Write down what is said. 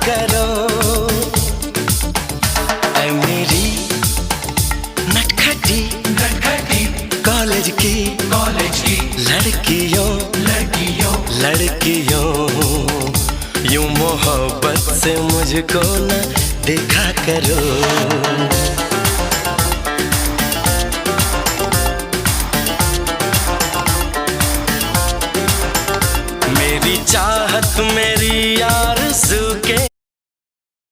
करो। ऐ मेरी नटखटी कॉलेज की लड़कियों यूं मोहब्बत से मुझको न देखा करो। मेरी चाहत मेरी आरज़ू के